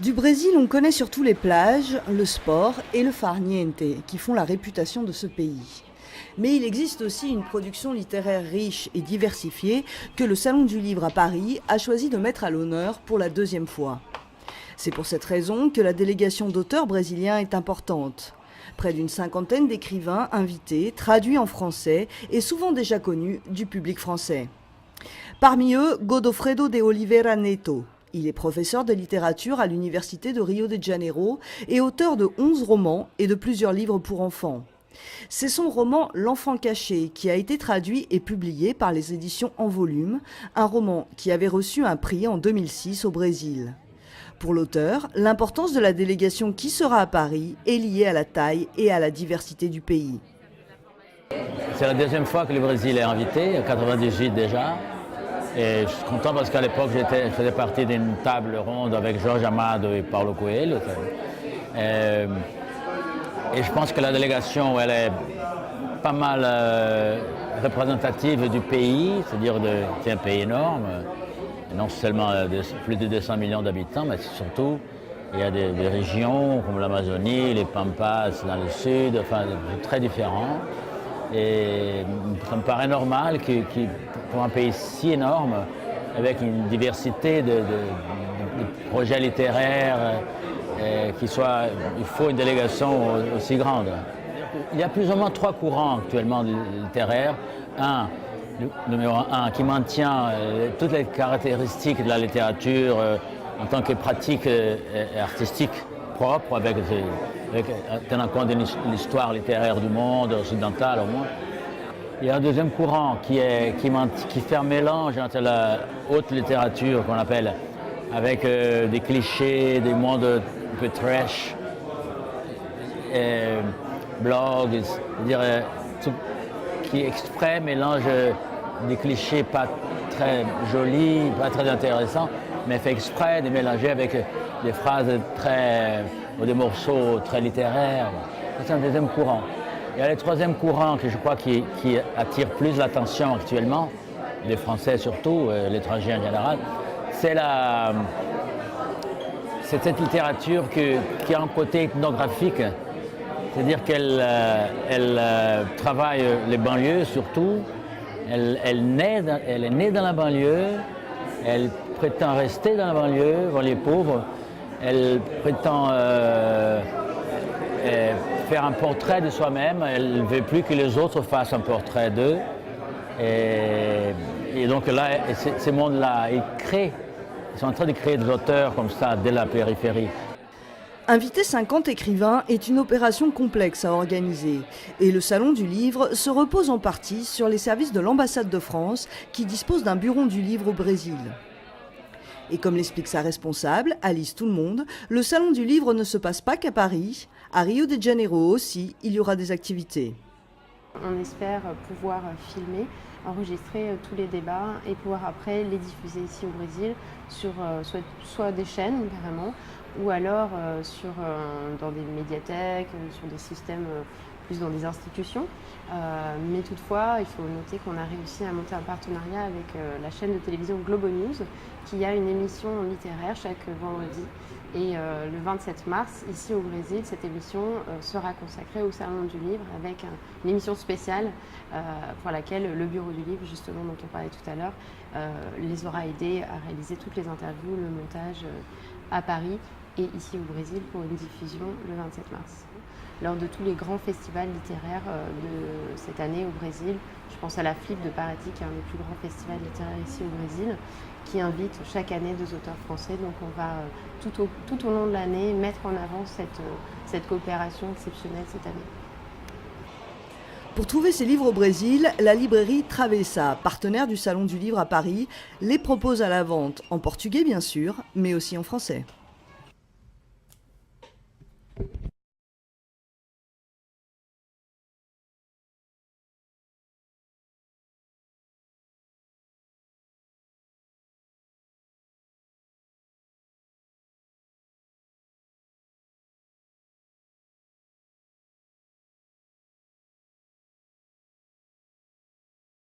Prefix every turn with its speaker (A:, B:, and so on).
A: Du Brésil, on connaît surtout les plages, le sport et le farniente, qui font la réputation de ce pays. Mais il existe aussi une production littéraire riche et diversifiée que le Salon du Livre à Paris a choisi de mettre à l'honneur pour la deuxième fois. C'est pour cette raison que la délégation d'auteurs brésiliens est importante. Près d'une cinquantaine d'écrivains invités, traduits en français et souvent déjà connus du public français. Parmi eux, Godofredo de Oliveira Neto. Il est professeur de littérature à l'université de Rio de Janeiro et auteur de 11 romans et de plusieurs livres pour enfants. C'est son roman L'enfant caché qui a été traduit et publié par les éditions En Volume, un roman qui avait reçu un prix en 2006 au Brésil. Pour l'auteur, l'importance de la délégation qui sera à Paris est liée à la taille et à la diversité du pays.
B: C'est la deuxième fois que le Brésil est invité, en 98 déjà. Et je suis content parce qu'à l'époque, je faisais partie d'une table ronde avec Jorge Amado et Paulo Coelho. Et je pense que la délégation, elle est pas mal représentative du pays, c'est-à-dire c'est un pays énorme, non seulement plus de 200 millions d'habitants, mais surtout, il y a des régions comme l'Amazonie, les Pampas dans le sud, enfin, très différents. Et ça me paraît normal pour un pays si énorme, avec une diversité de projets littéraires, il faut une délégation aussi grande. Il y a plus ou moins 3 courants actuellement littéraires. Numéro un, qui maintient toutes les caractéristiques de la littérature en tant que pratique artistique propre, avec tenant compte de l'histoire littéraire du monde occidental au moins. Il y a un deuxième courant qui fait un mélange entre la haute littérature qu'on appelle, avec des clichés, des mondes un peu trash, blogs, c'est-à-dire qui exprès mélange des clichés pas très jolis, pas très intéressants, mais fait exprès de mélanger avec des phrases ou des morceaux très littéraires. C'est un deuxième courant. Il y a le troisième courant que je crois qui attire plus l'attention actuellement, les Français surtout, l'étranger en général, c'est cette littérature qui a un côté ethnographique, c'est-à-dire qu'elle travaille les banlieues surtout, elle est née dans la banlieue, elle prétend rester dans la banlieue pauvre, elle prétend faire un portrait de soi-même, elle ne veut plus que les autres fassent un portrait d'eux. Et donc là, ces mondes-là, ils sont en train de créer des auteurs comme ça, dès la périphérie.
A: Inviter 50 écrivains est une opération complexe à organiser. Et le Salon du Livre se repose en partie sur les services de l'ambassade de France qui dispose d'un bureau du livre au Brésil. Et comme l'explique sa responsable, Alice Tout-le-Monde, le Salon du Livre ne se passe pas qu'à Paris. À Rio de Janeiro aussi, il y aura des activités.
C: On espère pouvoir filmer, enregistrer tous les débats et pouvoir après les diffuser ici au Brésil sur soit des chaînes carrément, ou alors dans des médiathèques, sur des systèmes plus dans des institutions. Mais toutefois, il faut noter qu'on a réussi à monter un partenariat avec la chaîne de télévision Globo News, qui a une émission littéraire chaque vendredi. Et le 27 mars, ici au Brésil, cette émission sera consacrée au Salon du Livre avec une émission spéciale pour laquelle le Bureau du Livre, justement dont on parlait tout à l'heure, les aura aidés à réaliser toutes les interviews, le montage à Paris et ici au Brésil pour une diffusion le 27 mars. Lors de tous les grands festivals littéraires de cette année au Brésil, je pense à la Flip de Paraty, qui est un des plus grands festivals littéraires ici au Brésil, qui invite chaque année 2 auteurs français. Donc on va tout au long de l'année mettre en avant cette coopération exceptionnelle cette année.
A: Pour trouver ces livres au Brésil, la librairie Travessa, partenaire du Salon du Livre à Paris, les propose à la vente en portugais bien sûr, mais aussi en français.